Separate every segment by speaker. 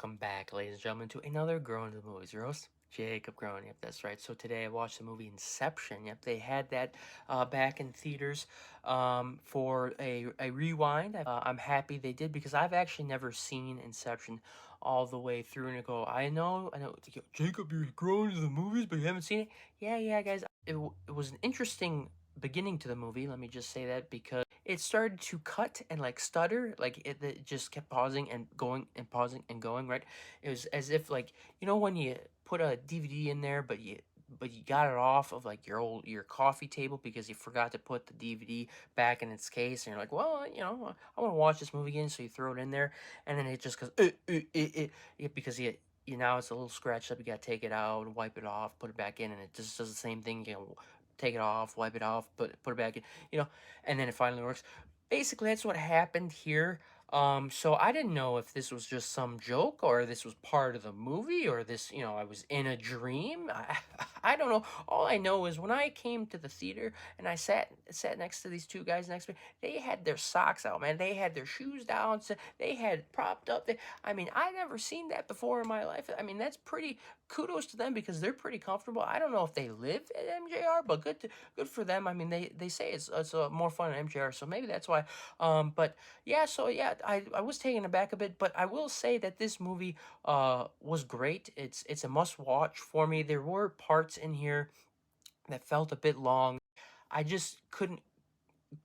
Speaker 1: Welcome back, ladies and gentlemen, to another Growing to the Movies. Your host, Jacob Growing. Yep, that's right. So today I watched the movie Inception. Yep, they had that back in theaters for a rewind. I'm happy they did because I've actually never seen Inception all the way through and I go, I know, Jacob, you're growing to the movies, but you haven't seen it? Yeah, guys. It was an interesting beginning to the movie, let me just say that, because it started to cut and like stutter, like it just kept pausing and going and pausing and going, right? It was as if, like, when you put a DVD in there, but you got it off of like your coffee table because you forgot to put the DVD back in its case, and you're like, well, I want to watch this movie again, so you throw it in there, and then it just goes because you now it's a little scratched up. You gotta take it out and wipe it off, put it back in, and it just does the same thing. Take it off, wipe it off, put it back in, and then it finally works. Basically, that's what happened here. So I didn't know if this was just some joke or this was part of the movie or this, I was in a dream. I don't know. All I know is when I came to the theater and I sat next to these two guys next to me, they had their socks out, man. They had their shoes down. So they had propped up. I mean, I never seen that before in my life. I mean, that's pretty kudos to them because they're pretty comfortable. I don't know if they live at MJR, but good for them. I mean, they say it's more fun at MJR, so maybe that's why. But yeah, so yeah, I was taken aback a bit, but I will say that this movie was great. It's a must watch for me. There were parts in here that felt a bit long. I just couldn't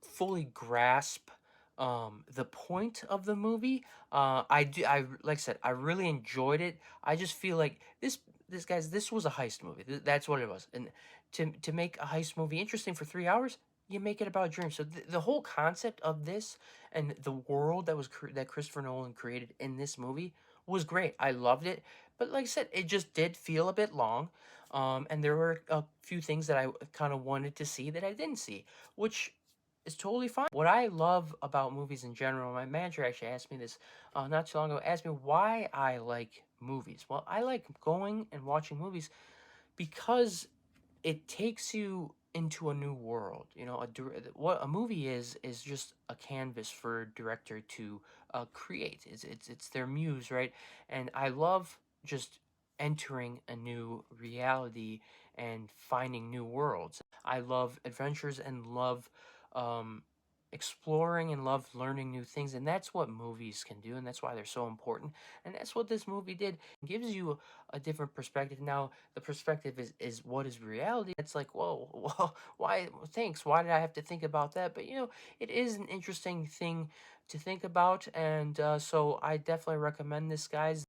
Speaker 1: fully grasp the point of the movie. I like I said, I really enjoyed it. I just feel like this was a heist movie. That's what it was. And to make a heist movie interesting for 3 hours, you make it about dreams. So the whole concept of this and the world that Christopher Nolan created in this movie was great. I loved it. But like I said, it just did feel a bit long. And there were a few things that I kind of wanted to see that I didn't see, which is totally fine. What I love about movies in general, my manager actually asked me this not too long ago, asked me why I like movies. Well, I like going and watching movies because it takes you into a new world. What a movie is just a canvas for a director to create. It's their muse, right? And I love just entering a new reality and finding new worlds. I love adventures and love um, exploring and love learning new things, and that's what movies can do, and that's why they're so important. And that's what this movie did. It gives you a different perspective. Now, the perspective is what is reality. It's like, whoa, well, why? Thanks. Why did I have to think about that? But it is an interesting thing to think about, and so I definitely recommend this, guys.